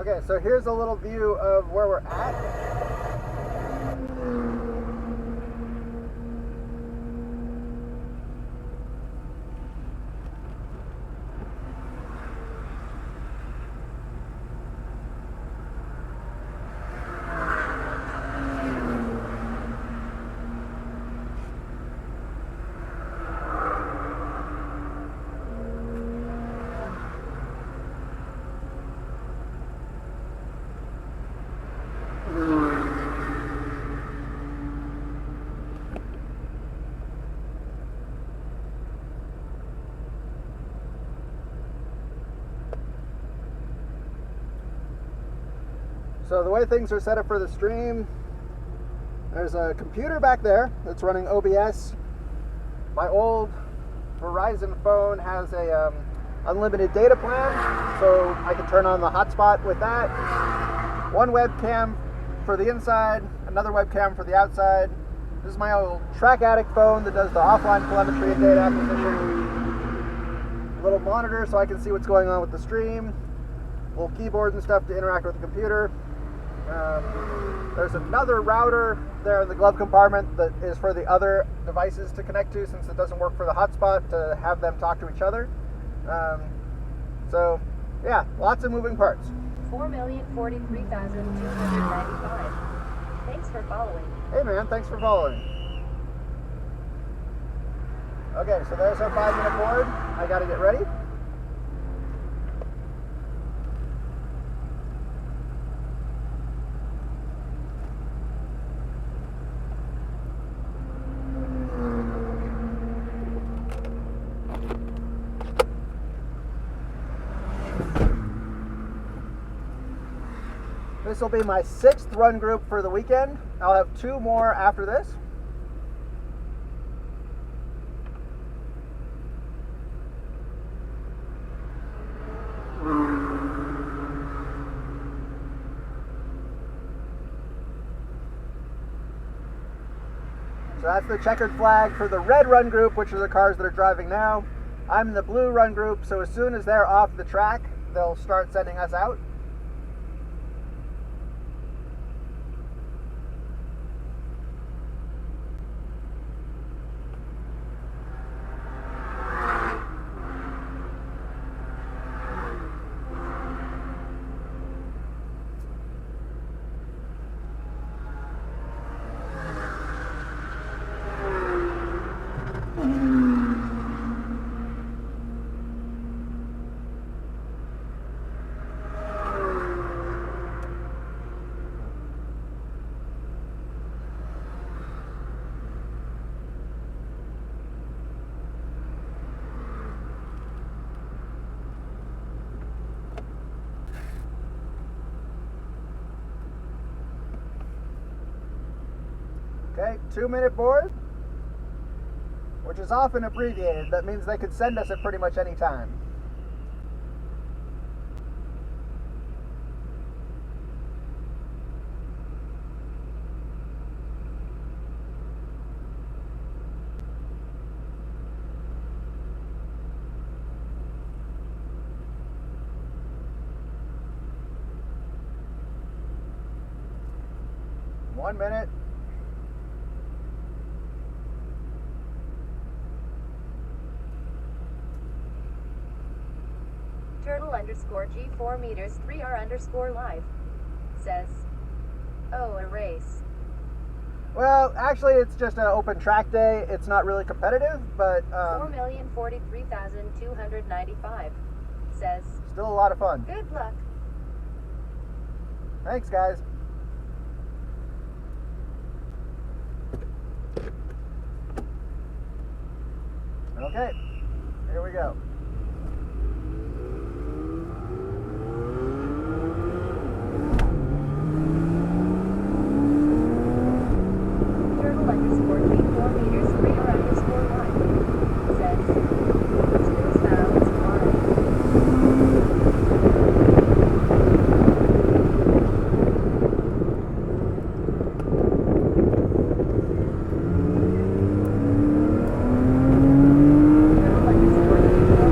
Okay, so here's a little view of where we're at. So the way things are set up for the stream, there's a computer back there that's running OBS. My old Verizon phone has a unlimited data plan, so I can turn on the hotspot with that. One webcam for the inside, another webcam for the outside. This is my old Track Addict phone that does the offline telemetry and data acquisition. A little monitor so I can see what's going on with the stream. Little keyboards and stuff to interact with the computer. There's another router there in the glove compartment that is for the other devices to connect to, since it doesn't work for the hotspot to have them talk to each other. So yeah, lots of moving parts. 4,043,295. Thanks for following. Hey man, thanks for following. Okay, so there's our 5-minute board. I gotta get ready. This will be my 6th run group for the weekend. I'll have 2 more after this. So that's the checkered flag for the red run group, which are the cars that are driving now. I'm in the blue run group, so as soon as they're off the track, they'll start sending us out. Okay, 2-minute board, which is often abbreviated. That means they could send us at pretty much any time. One minute. Turtle_G4 meters 3R_ live says, oh, a race. Well, actually, it's just an open track day. It's not really competitive, but 4,043,295 says, still a lot of fun. Good luck. Thanks, guys. Okay, here we go. Turtle_G4 meters 3R_ live says, still sounds fine. Turtle_G4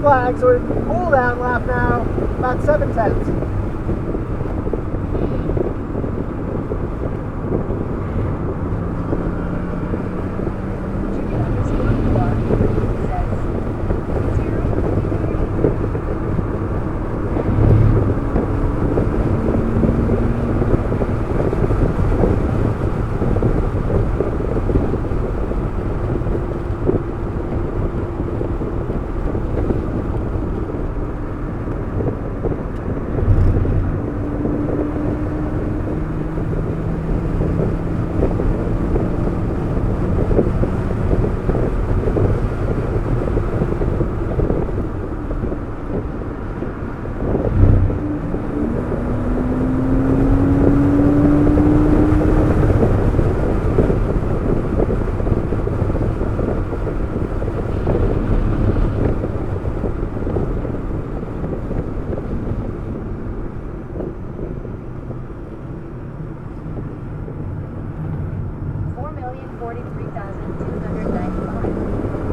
flag, so cool down lap now, about 7/10. Chicken underscore Noir says 0.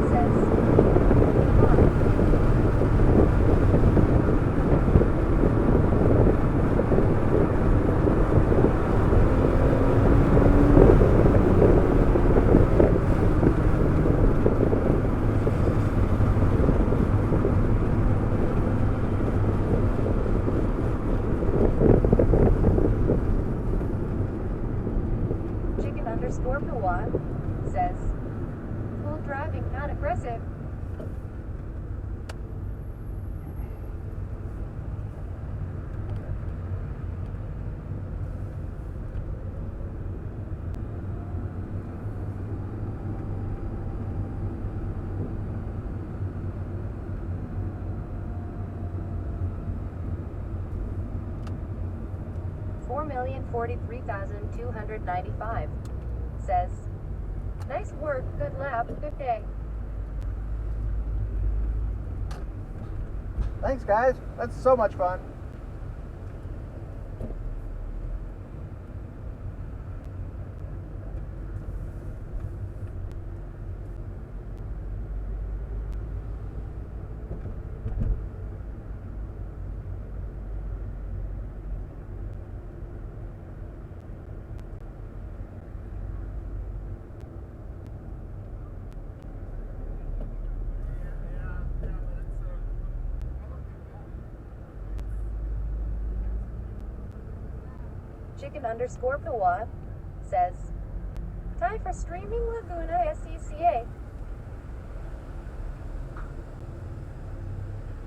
Says Chicken underscore Noir says cool driving, not aggressive. $4,043,295 says, nice work, good lap, good day. Thanks, guys. That's so much fun. Chicken underscore Noir says, time for streaming Laguna Seca.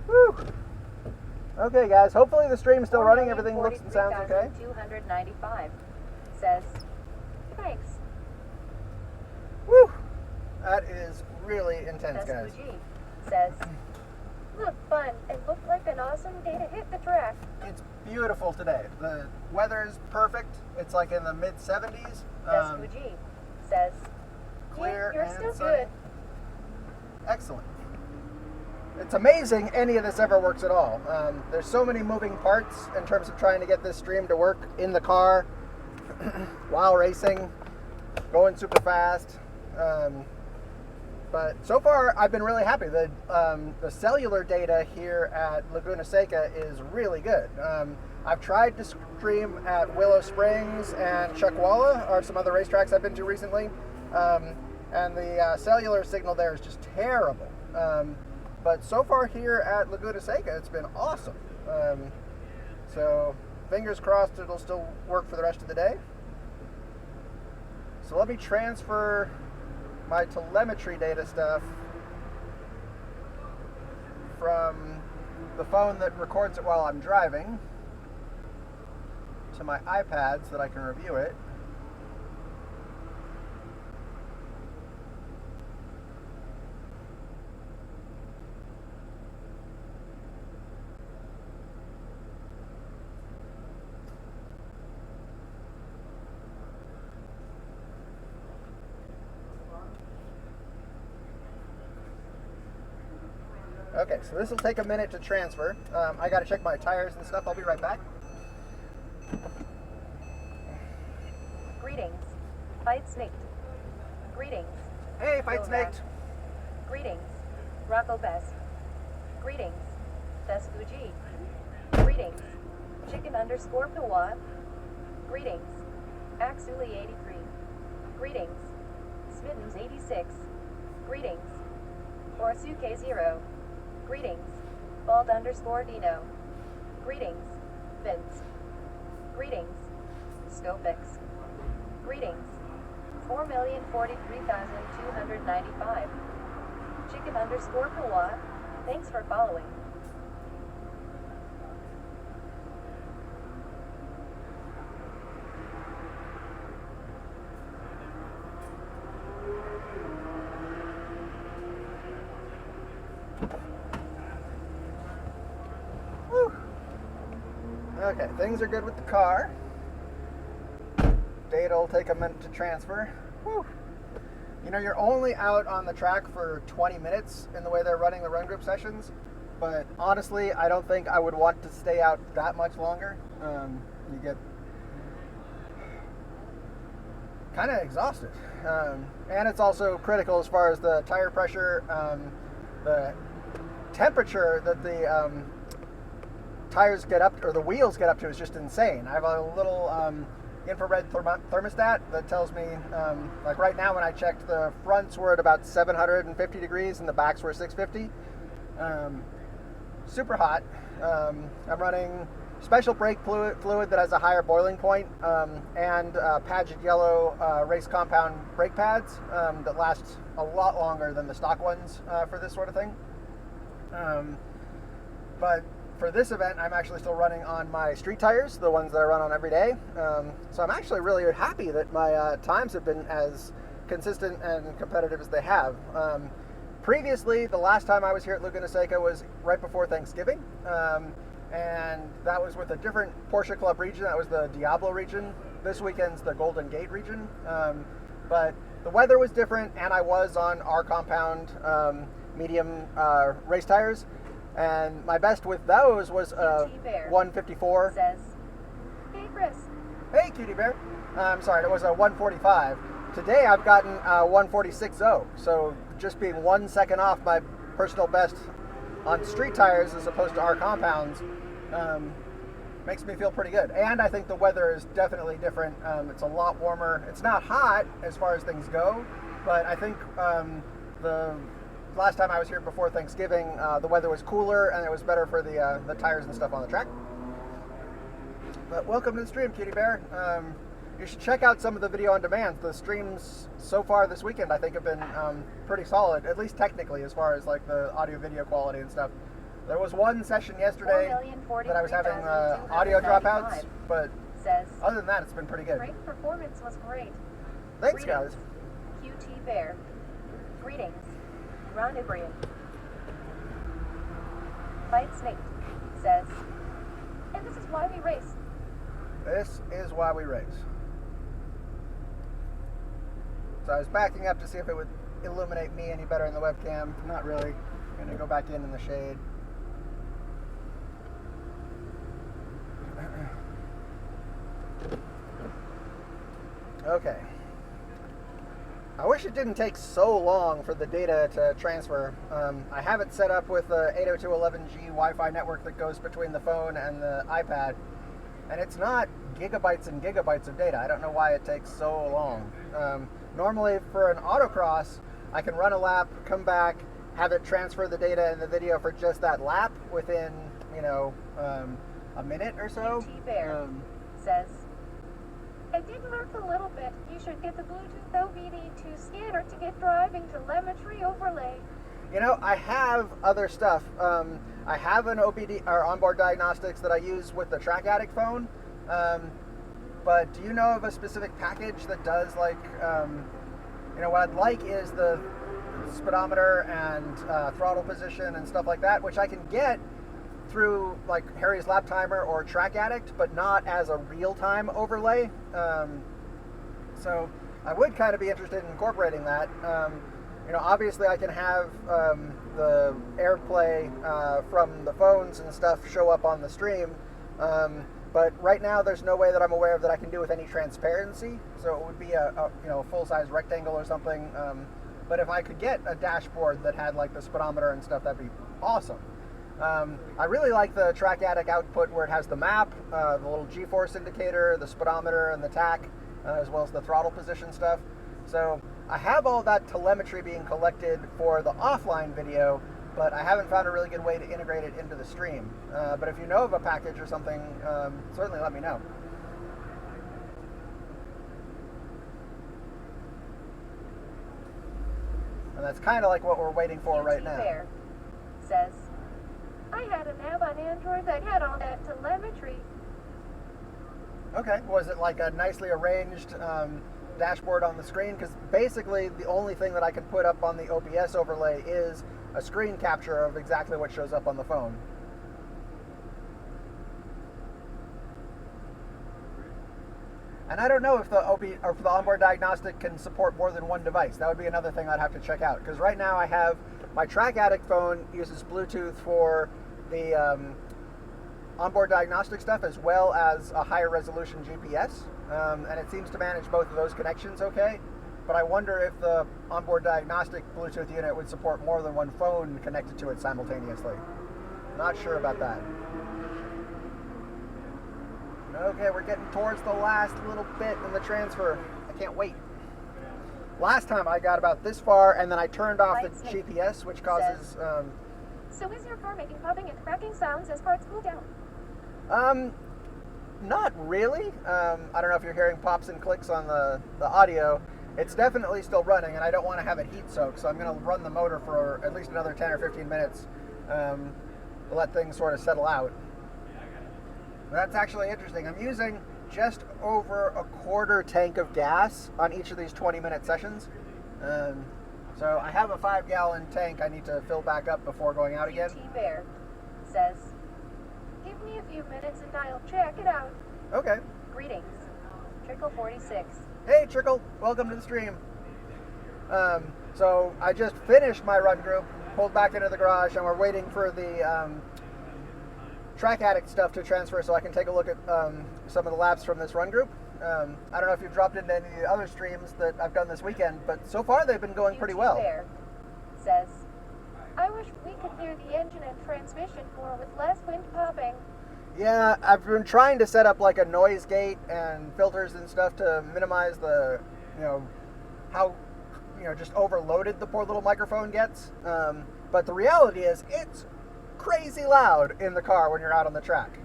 Woo! Okay, guys. Hopefully the stream's still running. Everything looks and sounds okay. 295 says, thanks. Woo! That is really intense, guys. Fuji says, look fun and looked like an awesome day to hit the track. It's beautiful today. The weather's perfect. It's like in the mid 70s. Fuji says, Clear you're and still sunny. good. Excellent. It's amazing any of this ever works at all. There's so many moving parts in terms of trying to get this stream to work in the car while racing, going super fast. But so far, I've been really happy. The cellular data here at Laguna Seca is really good. I've tried to stream at Willow Springs and Chuckwalla, or some other racetracks I've been to recently, and the cellular signal there is just terrible. But so far here at Laguna Seca, it's been awesome. So fingers crossed it'll still work for the rest of the day. So let me transfer my telemetry data stuff from the phone that records it while I'm driving to my iPad so that I can review it. Okay, so this will take a minute to transfer. I gotta check my tires and stuff. I'll be right back. Greetings. Fight Snaked. Greetings. Hey, Fight Go Snaked. Greetings. Rocco Best. Greetings. Best Fuji. Greetings. Chicken underscore Kawa. Greetings. Axuli83. Greetings. Smittens 86. Greetings. Orsuke 0. Greetings. Bald underscore Dino. Greetings. Vince. Greetings. Scopix. Greetings. 4,043,295. Chicken underscore Kawa. Thanks for following. Whew. Okay, things are good with the car. Data will take a minute to transfer. Whew. You know, you're only out on the track for 20 minutes in the way they're running the run group sessions, but honestly, I don't think I would want to stay out that much longer. You get kind of exhausted. And it's also critical as far as the tire pressure, the temperature that the tires get up, or the wheels get up to, is just insane. I have a little infrared thermostat that tells me, like right now when I checked, the fronts were at about 750 degrees and the backs were 650. Super hot. I'm running special brake fluid that has a higher boiling point, and Paget yellow race compound brake pads that last a lot longer than the stock ones for this sort of thing. But for this event, I'm actually still running on my street tires, the ones that I run on every day. So I'm actually really happy that my times have been as consistent and competitive as they have. Previously, the last time I was here at Laguna Seca was right before Thanksgiving, and that was with a different Porsche Club region. That was the Diablo region. This weekend's the Golden Gate region. But the weather was different, and I was on our compound medium race tires. And my best with those was 154. Says, hey Chris. Hey Cutie Bear. I'm sorry, it was a 145. Today I've gotten 146.0. So just being 1 second off my personal best on street tires as opposed to our compounds makes me feel pretty good. And I think the weather is definitely different. It's a lot warmer. It's not hot as far as things go, but I think the last time I was here before Thanksgiving, the weather was cooler and it was better for the tires and stuff on the track. But welcome to the stream, Cutie Bear. You should check out some of the video on demand. The streams so far this weekend, I think, have been pretty solid, at least technically, as far as like the audio video quality and stuff. There was one session yesterday that I was having audio dropouts, but other than that, it's been pretty good. Great performance was great. Thanks, Greetings, guys. QT Bear. Greetings. Ron Ibrian. Fight Snake says, and this is why we race. This is why we race. So I was backing up to see if it would illuminate me any better in the webcam. Not really. I'm going to go back in the shade. Okay. I wish it didn't take so long for the data to transfer. I have it set up with the 802.11g Wi-Fi network that goes between the phone and the iPad, and it's not gigabytes and gigabytes of data. I don't know why it takes so long. Normally for an autocross, I can run a lap, come back, have it transfer the data and the video for just that lap within, you know, a minute or so. QT Bear says, I did learn a little bit. You should get the Bluetooth OBD2 scanner to get driving telemetry overlay. You know, I have other stuff. I have an OBD or onboard diagnostics that I use with the Track Addict phone. But do you know of a specific package that does like, you know, what I'd like is the speedometer and throttle position and stuff like that, which I can get through like Harry's Lap Timer or Track Addict, but not as a real-time overlay. So I would kind of be interested in incorporating that. You know, obviously I can have the AirPlay from the phones and stuff show up on the stream, but right now there's no way that I'm aware of that I can do with any transparency. So it would be a you know, full-size rectangle or something. But if I could get a dashboard that had like the speedometer and stuff, that'd be awesome. I really like the Track Addict output where it has the map, the little G-force indicator, the speedometer, and the tach, as well as the throttle position stuff. So I have all that telemetry being collected for the offline video, but I haven't found a really good way to integrate it into the stream. But if you know of a package or something, certainly let me know. And that's kind of like what we're waiting for right now. Bear says, I had an app on Android that had all that telemetry. Okay, was it like a nicely arranged dashboard on the screen? Because basically the only thing that I can put up on the OBS overlay is a screen capture of exactly what shows up on the phone. And I don't know if the onboard diagnostic can support more than one device. That would be another thing I'd have to check out. Because right now I have my Track Addict phone uses Bluetooth for the onboard diagnostic stuff as well as a higher resolution GPS. And it seems to manage both of those connections okay. But I wonder if the onboard diagnostic Bluetooth unit would support more than one phone connected to it simultaneously. Not sure about that. Okay, we're getting towards the last little bit in the transfer. I can't wait. Last time I got about this far, and then I turned off the GPS, which causes... So is your car making popping and cracking sounds as parts cool down? Not really. I don't know if you're hearing pops and clicks on the audio. It's definitely still running, and I don't want to have it heat soaked, so I'm going to run the motor for at least another 10 or 15 minutes to let things sort of settle out. That's actually interesting. I'm using just over a quarter tank of gas on each of these 20-minute sessions. So I have a 5-gallon tank I need to fill back up before going out again. Bear says, give me a few minutes and I'll check it out. Okay. Greetings. Trickle46. Hey, Trickle. Welcome to the stream. So I just finished my run group, pulled back into the garage, and we're waiting for the Track Addict stuff to transfer so I can take a look at some of the laps from this run group. I don't know if you've dropped into any of the other streams that I've done this weekend, but so far they've been going pretty well. Bear says, I wish we could hear the engine and transmission more with less wind popping. Yeah, I've been trying to set up like a noise gate and filters and stuff to minimize the, how, just overloaded the poor little microphone gets. But the reality is it's crazy loud in the car when you're out on the track.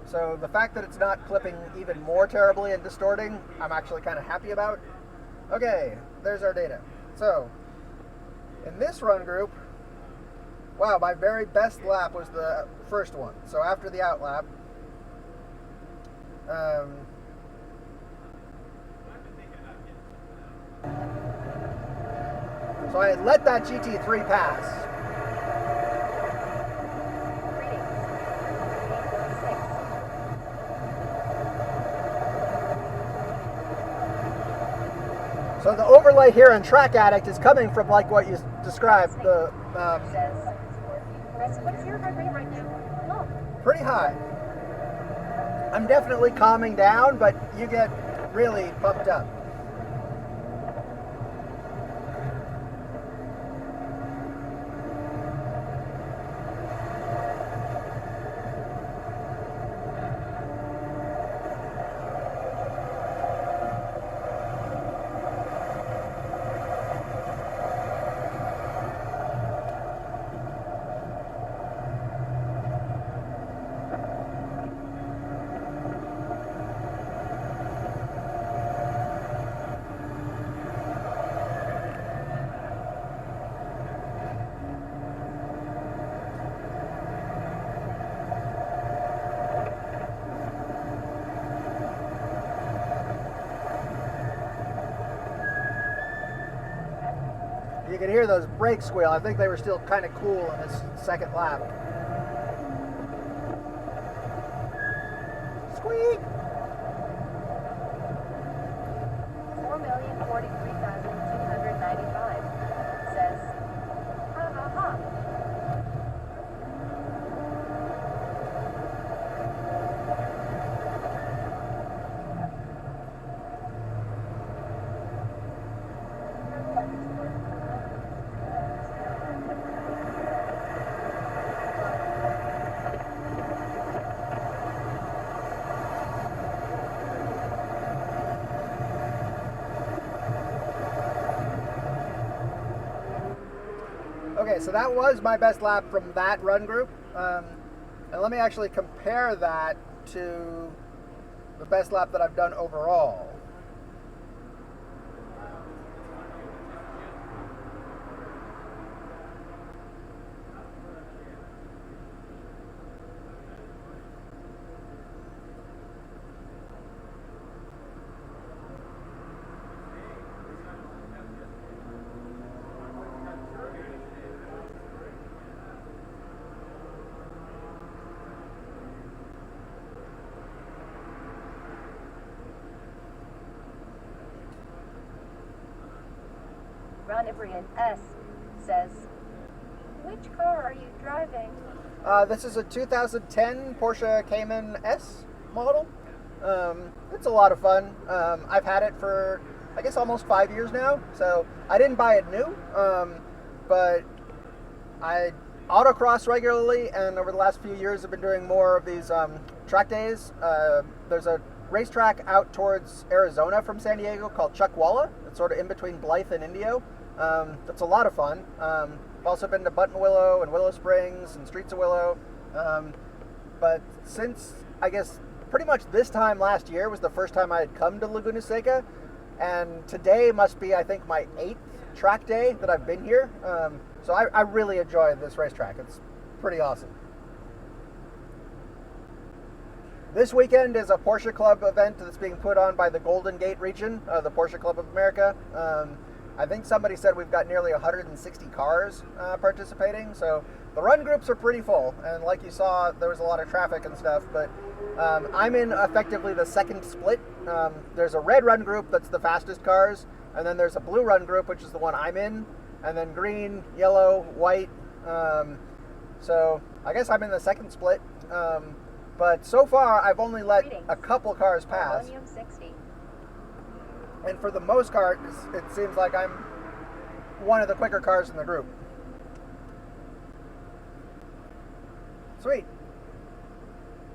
So the fact that it's not clipping even more terribly and distorting, I'm actually kind of happy about. Okay, there's our data. So, in this run group, wow, my very best lap was the first one. So after the out lap, so I had let that GT3 pass. So the overlay here on Track Addict is coming from like what you described. What is your heart rate right now? Low. Pretty high. I'm definitely calming down, but you get really pumped up. You can hear those brakes squeal. I think they were still kind of cool in this second lap. Squeak! 4,043,295 says, ha ha ha. Okay, so that was my best lap from that run group. And let me actually compare that to the best lap that I've done overall. Ronivrian S says, which car are you driving? This is a 2010 Porsche Cayman S model. It's a lot of fun. I've had it for, I guess, almost 5 years now. So I didn't buy it new, but I autocross regularly, and over the last few years I've been doing more of these track days. There's a racetrack out towards Arizona from San Diego called Chuckwalla. It's sort of in between Blythe and Indio. That's a lot of fun. I've also been to Buttonwillow and Willow Springs and Streets of Willow. But since, I guess, pretty much this time last year was the first time I had come to Laguna Seca, and today must be, I think, my 8th track day that I've been here. So I really enjoy this racetrack. It's pretty awesome. This weekend is a Porsche Club event that's being put on by the Golden Gate region, the Porsche Club of America. I think somebody said we've got nearly 160 cars participating, so the run groups are pretty full, and like you saw, there was a lot of traffic and stuff, but I'm in effectively the second split. There's a red run group that's the fastest cars, and then there's a blue run group, which is the one I'm in, and then green, yellow, white. So I guess I'm in the second split. But so far, I've only let a couple cars pass. 60. And for the most part, it seems like I'm one of the quicker cars in the group. Sweet.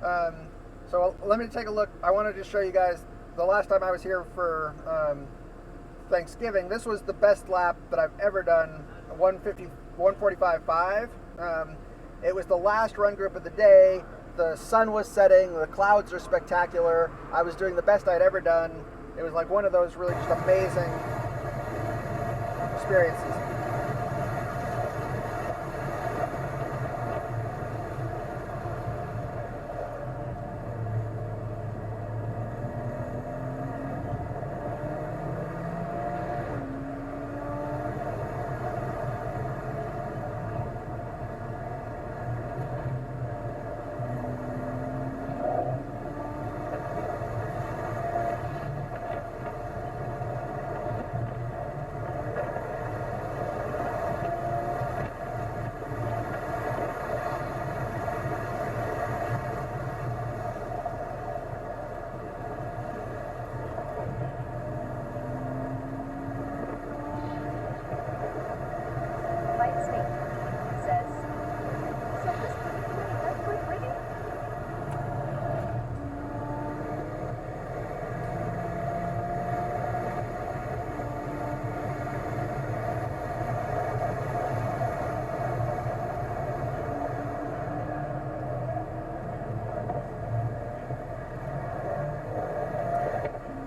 So let me take a look. I wanted to show you guys the last time I was here for Thanksgiving. This was the best lap that I've ever done, 145.5. It was the last run group of the day. The sun was setting, the clouds are spectacular. I was doing the best I'd ever done. It was like one of those really just amazing experiences.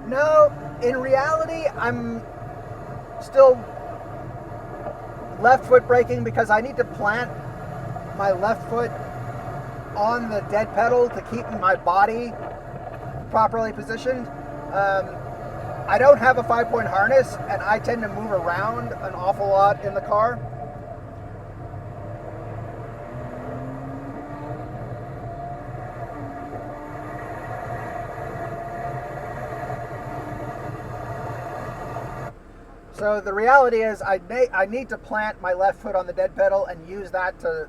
No, in reality, I'm still left foot braking because I need to plant my left foot on the dead pedal to keep my body properly positioned. I don't have a 5-point harness, and I tend to move around an awful lot in the car. So the reality is I need to plant my left foot on the dead pedal and use that to,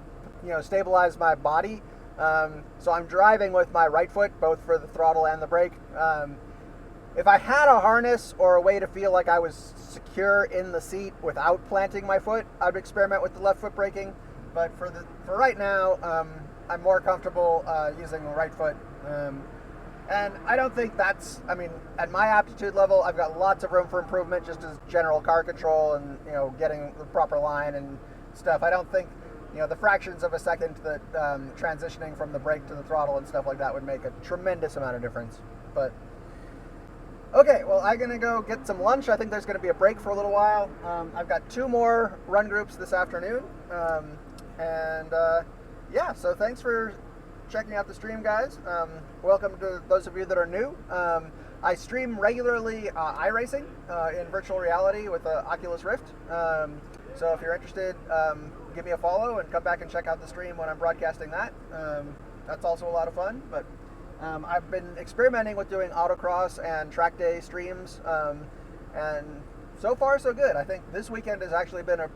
stabilize my body. So I'm driving with my right foot, both for the throttle and the brake. If I had a harness or a way to feel like I was secure in the seat without planting my foot, I'd experiment with the left foot braking. But for right now, I'm more comfortable using the right foot. And I don't think that's, at my aptitude level, I've got lots of room for improvement just as general car control and, getting the proper line and stuff. I don't think, the fractions of a second that transitioning from the brake to the throttle and stuff like that would make a tremendous amount of difference. But okay, well, I'm gonna go get some lunch. I think there's gonna be a break for a little while. I've got 2 more run groups this afternoon, yeah. So thanks for checking out the stream, guys. Welcome to those of you that are new. I stream regularly iRacing in virtual reality with the Oculus Rift. So if you're interested, give me a follow and come back and check out the stream when I'm broadcasting that. That's also a lot of fun. But I've been experimenting with doing autocross and track day streams, and so far so good. I think this weekend has actually been a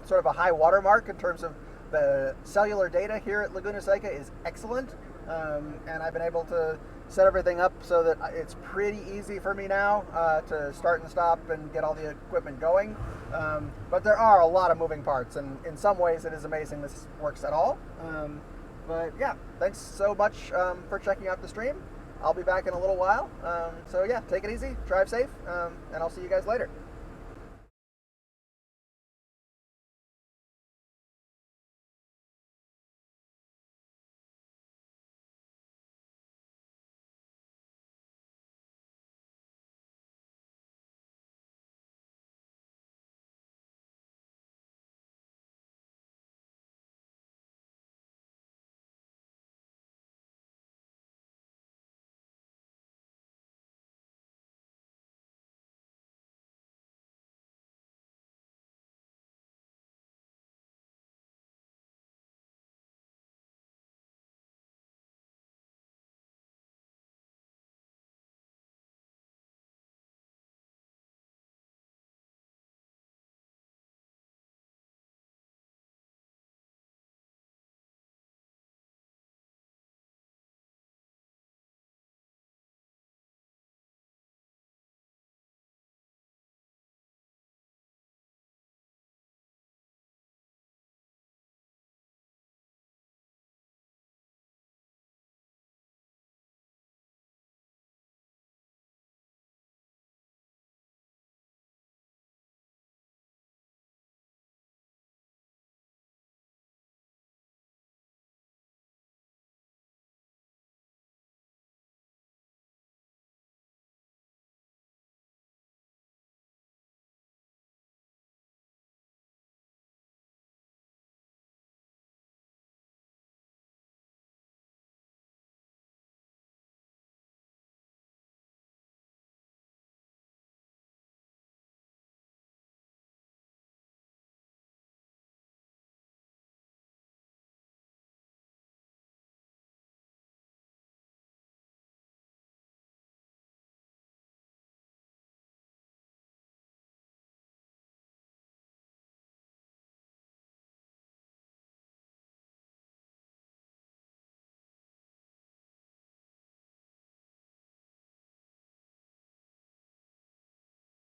sort of a high watermark in terms of the cellular data here at Laguna Seca is excellent, and I've been able to set everything up so that it's pretty easy for me now to start and stop and get all the equipment going. But there are a lot of moving parts, and in some ways it is amazing this works at all. But yeah, thanks so much for checking out the stream. I'll be back in a little while. So yeah, take it easy, drive safe, and I'll see you guys later.